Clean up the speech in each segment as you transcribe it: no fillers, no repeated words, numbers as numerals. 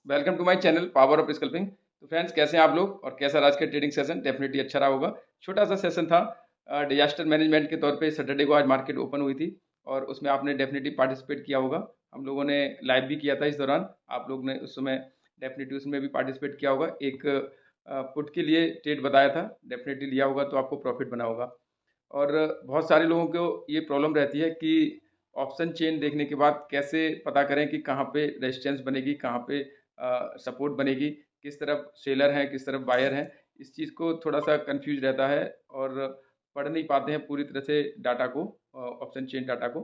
Welcome to my channel power of sculpting. तो friends, कैसे हैं आप लोग और कैसा आज का ट्रेडिंग सेशन? डेफिनेटली अच्छा रहा होगा। छोटा सा सेशन था डिजास्टर मैनेजमेंट के तौर पे। सैटरडे को आज मार्केट ओपन हुई थी और उसमें आपने डेफिनेटली पार्टिसिपेट किया होगा। हम लोगों ने लाइव भी किया था इस दौरान। आप लोग ने उस समय डेफिनेटली उसमें भी पार्टिसिपेट किया होगा। एक पुट के लिए ट्रेड बताया था, डेफिनेटली लिया होगा तो आपको प्रॉफिट बना होगा। और बहुत सारे लोगों को ये प्रॉब्लम रहती है कि ऑप्शन चेन देखने के बाद कैसे पता करें कि कहाँ पे रेजिस्टेंस बनेगी, कहाँ पे सपोर्ट बनेगी, किस तरफ सेलर हैं, किस तरफ बायर हैं। इस चीज़ को थोड़ा सा कंफ्यूज रहता है और पढ़ नहीं पाते हैं पूरी तरह से डाटा को, ऑप्शन चेन डाटा को।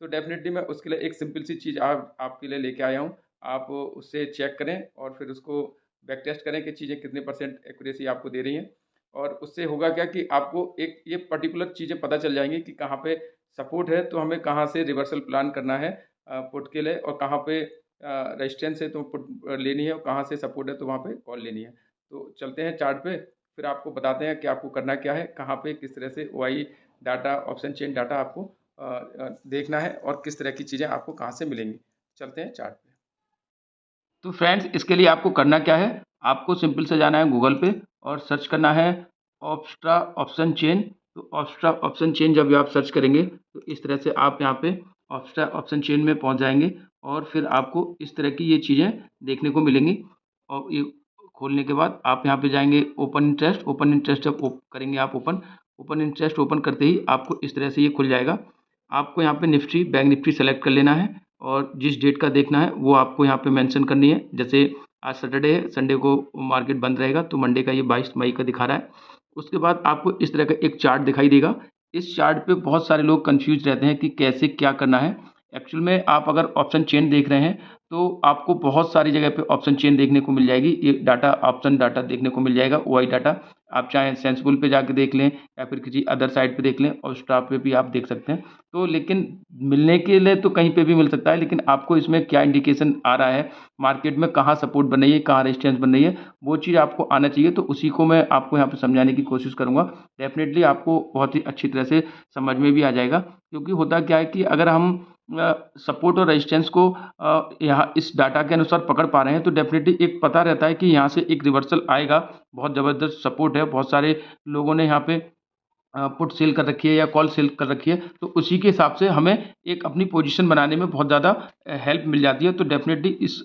तो डेफिनेटली मैं उसके लिए एक सिंपल सी चीज़ आपके लिए लेके आया हूँ। आप उससे चेक करें और फिर उसको बैक टेस्ट करें कि चीज़ें कितने परसेंट एक्यूरेसी आपको दे रही हैं। और उससे होगा क्या कि आपको एक ये पर्टिकुलर चीज़ें पता चल जाएंगी कि कहाँ पे सपोर्ट है तो हमें कहाँ से रिवर्सल प्लान करना है पुट के लिए, और कहाँ पे रेजिस्टेंस है तो पुट लेनी है, और कहाँ से सपोर्ट है तो वहाँ पे कॉल लेनी है। तो चलते हैं चार्ट पे, फिर आपको बताते हैं कि आपको करना क्या है, कहाँ पे किस तरह से Y data, option chain data आपको देखना है और किस तरह की चीज़ें आपको कहाँ से मिलेंगी। चलते हैं चार्ट पे। तो फ्रेंड्स, इसके लिए आपको करना क्या है, आपको सिंपल से जाना है गूगल पे और सर्च करना है ऑप्स्ट्रा ऑप्शन चेन। तो ऑप्स्ट्रा ऑप्शन चेन जब भी आप सर्च करेंगे तो इस तरह से आप यहाँ पे ऑप्स्ट्रा ऑप्शन चेन में पहुँच जाएंगे और फिर आपको इस तरह की ये चीज़ें देखने को मिलेंगी। और ये खोलने के बाद आप यहाँ पे जाएंगे ओपन इंटरेस्ट। ओपन इंटरेस्ट जब करेंगे आप ओपन, ओपन इंटरेस्ट ओपन करते ही आपको इस तरह से ये खुल जाएगा। आपको यहाँ पे निफ्टी, बैंक निफ्टी सेलेक्ट कर लेना है और जिस डेट का देखना है वो आपको यहाँ पे मेंशन करनी है। जैसे आज सैटरडे है, संडे को मार्केट बंद रहेगा तो मंडे का ये 22 मई का दिखा रहा है। उसके बाद आपको इस तरह का एक चार्ट दिखाई देगा। इस चार्ट पे बहुत सारे लोग कंफ्यूज रहते हैं कि कैसे क्या करना है। एक्चुअल में आप अगर ऑप्शन चेन देख रहे हैं तो आपको बहुत सारी जगह पे ऑप्शन चेन देखने को मिल जाएगी। ये डाटा, ऑप्शन डाटा देखने को मिल जाएगा, ओआई डाटा। आप चाहें सेंसिबल पे जाके देख लें या फिर किसी अदर साइट पे देख लें, और स्टॉप पे भी आप देख सकते हैं। तो लेकिन मिलने के लिए तो कहीं पे भी मिल सकता है, लेकिन आपको इसमें क्या इंडिकेशन आ रहा है, मार्केट में कहाँ सपोर्ट बन रही है, कहाँ रेजिस्टेंस बन रही है, वो चीज़ आपको आना चाहिए। तो उसी को मैं आपको यहाँ पे समझाने की कोशिश करूँगा। डेफिनेटली आपको बहुत ही अच्छी तरह से समझ में भी आ जाएगा। क्योंकि होता क्या है कि अगर हम सपोर्ट और रेजिस्टेंस को यहाँ इस डाटा के अनुसार पकड़ पा रहे हैं तो डेफिनेटली एक पता रहता है कि यहाँ से एक रिवर्सल आएगा। बहुत ज़बरदस्त सपोर्ट है, बहुत सारे लोगों ने यहाँ पे पुट सेल कर रखी है या कॉल सेल कर रखी है, तो उसी के हिसाब से हमें एक अपनी पोजीशन बनाने में बहुत ज़्यादा हेल्प मिल जाती है। तो डेफिनेटली इस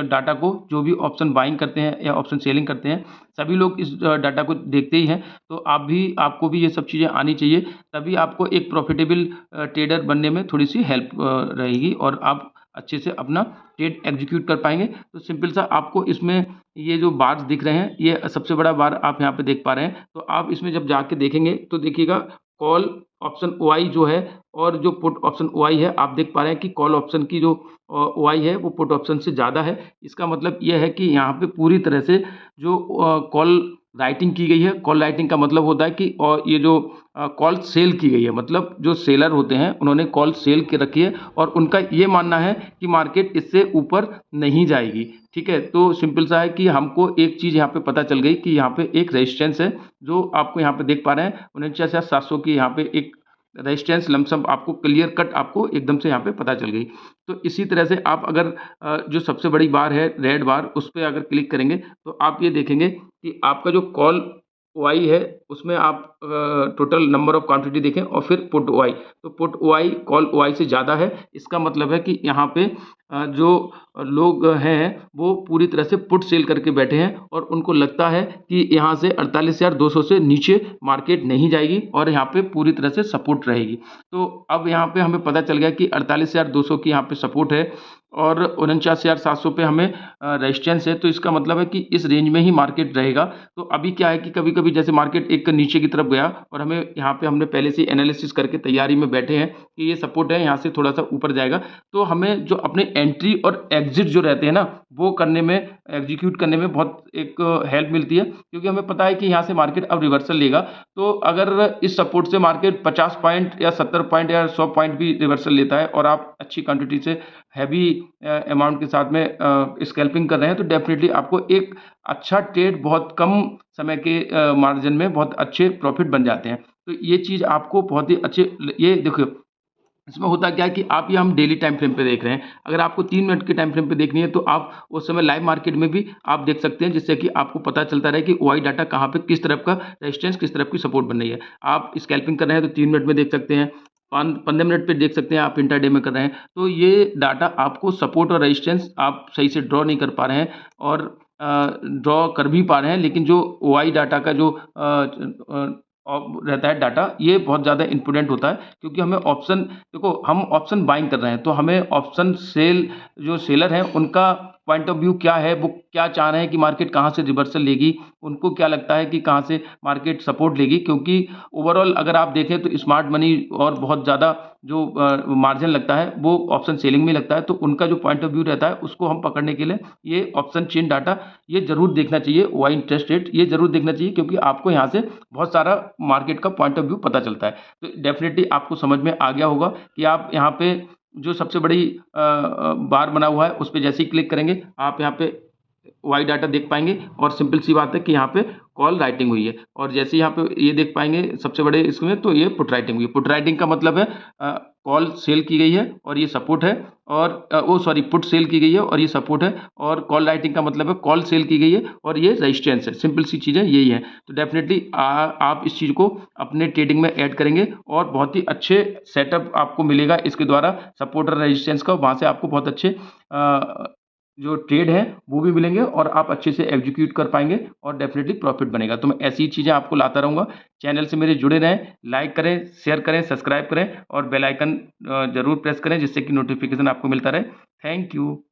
डाटा को जो भी ऑप्शन बाइंग करते हैं या ऑप्शन सेलिंग करते हैं, सभी लोग इस डाटा को देखते ही हैं। तो आपको भी ये सब चीज़ें आनी चाहिए, तभी आपको एक प्रॉफिटेबल ट्रेडर बनने में थोड़ी सी हेल्प रहेगी और आप अच्छे से अपना ट्रेड एग्जीक्यूट कर पाएंगे। तो सिंपल सा आपको इसमें ये जो बार्स दिख रहे हैं, ये सबसे बड़ा बार आप यहाँ पे देख पा रहे हैं। तो आप इसमें जब जाके देखेंगे तो देखिएगा कॉल ऑप्शन ओआई जो है और जो पुट ऑप्शन ओआई है, आप देख पा रहे हैं कि कॉल ऑप्शन की जो ओआई है वो पुट ऑप्शन से ज़्यादा है। इसका मतलब ये है कि यहाँ पे पूरी तरह से जो कॉल राइटिंग की गई है। कॉल राइटिंग का मतलब होता है कि और ये जो कॉल सेल की गई है, मतलब जो सेलर होते हैं उन्होंने कॉल सेल के रखी है और उनका ये मानना है कि मार्केट इससे ऊपर नहीं जाएगी। ठीक है, तो सिंपल सा है कि हमको एक चीज़ यहाँ पे पता चल गई कि यहाँ पे एक रेजिस्टेंस है जो आपको यहाँ पे देख पा रहे हैं 49,700 की। यहाँ पे एक रेजिस्टेंस लमसम आपको क्लियर कट आपको एकदम से यहाँ पे पता चल गई। तो इसी तरह से आप अगर जो सबसे बड़ी बार है रेड बार, उस पर अगर क्लिक करेंगे तो आप ये देखेंगे कि आपका जो कॉल ओआई है उसमें आप टोटल नंबर ऑफ क्वांटिटी देखें और फिर पुट ओआई, तो पुट ओआई कॉल ओआई से ज़्यादा है। इसका मतलब है कि यहाँ पे जो लोग हैं वो पूरी तरह से पुट सेल करके बैठे हैं और उनको लगता है कि यहाँ से 48,200 से नीचे मार्केट नहीं जाएगी और यहाँ पे पूरी तरह से सपोर्ट रहेगी। तो अब यहाँ पे हमें पता चल गया कि 48,200 की यहाँ पे सपोर्ट है और 49,700 पे हमें रेजिस्टेंस है। तो इसका मतलब है कि इस रेंज में ही मार्केट रहेगा। तो अभी क्या है कि कभी कभी जैसे मार्केट एक नीचे की तरफ गया और हमें यहाँ पे हमने पहले से एनालिसिस करके तैयारी में बैठे हैं कि ये सपोर्ट है, यहाँ से थोड़ा सा ऊपर जाएगा, तो हमें जो अपने एंट्री और एग्जिट जो रहते हैं ना, वो करने में, एग्जीक्यूट करने में बहुत एक हेल्प मिलती है। क्योंकि हमें पता है कि यहाँ से मार्केट अब रिवर्सल लेगा, तो अगर इस सपोर्ट से मार्केट 50 पॉइंट या 70 पॉइंट या 100 पॉइंट भी रिवर्सल लेता है और आप अच्छी क्वांटिटी से हैवी अमाउंट के साथ में स्कैल्पिंग कर रहे हैं, तो डेफिनेटली आपको एक अच्छा ट्रेड बहुत कम समय के मार्जिन में बहुत अच्छे प्रॉफिट बन जाते हैं। तो ये चीज़ आपको बहुत ही अच्छे, ये देखो इसमें होता क्या है कि आप ये हम डेली टाइम फ्रेम पे देख रहे हैं। अगर आपको 3 मिनट के टाइम फ्रेम पे देखनी है तो आप उस समय लाइव मार्केट में भी आप देख सकते हैं, जिससे कि आपको पता चलता रहे कि ओआई डाटा कहाँ पे किस तरफ का रेजिस्टेंस, किस तरफ की सपोर्ट बन रही है। आप स्कैल्पिंग कर रहे हैं तो 3 मिनट में देख सकते हैं, 15 मिनट पे देख सकते हैं, आप इंट्राडे में कर रहे हैं। तो ये डाटा आपको सपोर्ट और रेजिस्टेंस आप सही से ड्रॉ नहीं कर पा रहे हैं, और ड्रॉ कर भी पा रहे हैं, लेकिन जो ओआई डाटा का जो रहता है डाटा, ये बहुत ज़्यादा इम्पोर्टेंट होता है, क्योंकि हमें ऑप्शन, देखो हम ऑप्शन बाइंग कर रहे हैं तो हमें ऑप्शन सेल, जो सेलर हैं उनका पॉइंट ऑफ व्यू क्या है, वो क्या चाह रहे हैं कि मार्केट कहाँ से रिवर्सल लेगी, उनको क्या लगता है कि कहाँ से मार्केट सपोर्ट लेगी। क्योंकि ओवरऑल अगर आप देखें तो स्मार्ट मनी और बहुत ज़्यादा जो मार्जिन लगता है वो ऑप्शन सेलिंग में लगता है, तो उनका जो पॉइंट ऑफ व्यू रहता है उसको हम पकड़ने के लिए ये ऑप्शन चेन डाटा ये ज़रूर देखना चाहिए। वाई इंटरेस्ट रेट ये ज़रूर देखना चाहिए, क्योंकि आपको यहाँ से बहुत सारा मार्केट का पॉइंट ऑफ व्यू पता चलता है। तो डेफिनेटली आपको समझ में आ गया होगा कि आप यहाँ पे जो सबसे बड़ी बार बना हुआ है उस पर जैसे ही क्लिक करेंगे आप यहाँ पे वाई डाटा देख पाएंगे, और सिंपल सी बात है कि यहाँ पे कॉल राइटिंग हुई है, और जैसे यहाँ पे ये देख पाएंगे सबसे बड़े इसमें, तो ये पुट राइटिंग हुई है। पुट राइटिंग का मतलब है कॉल सेल की गई है और ये सपोर्ट है, और वो सॉरी पुट सेल की गई है और ये सपोर्ट है, और कॉल राइटिंग का मतलब है कॉल सेल की गई है और ये रेजिस्टेंस है। सिंपल सी चीज़ें यही है। तो डेफिनेटली आप इस चीज़ को अपने ट्रेडिंग में ऐड करेंगे और बहुत ही अच्छे सेटअप आपको मिलेगा इसके द्वारा, सपोर्ट और रेजिस्टेंस का, वहाँ से आपको बहुत अच्छे जो ट्रेड है वो भी मिलेंगे और आप अच्छे से एग्जीक्यूट कर पाएंगे और डेफिनेटली प्रॉफिट बनेगा। तो मैं ऐसी चीज़ें आपको लाता रहूँगा। चैनल से मेरे जुड़े रहें, लाइक करें, शेयर करें, सब्सक्राइब करें और बेल आइकन ज़रूर प्रेस करें, जिससे कि नोटिफिकेशन आपको मिलता रहे। Thank you.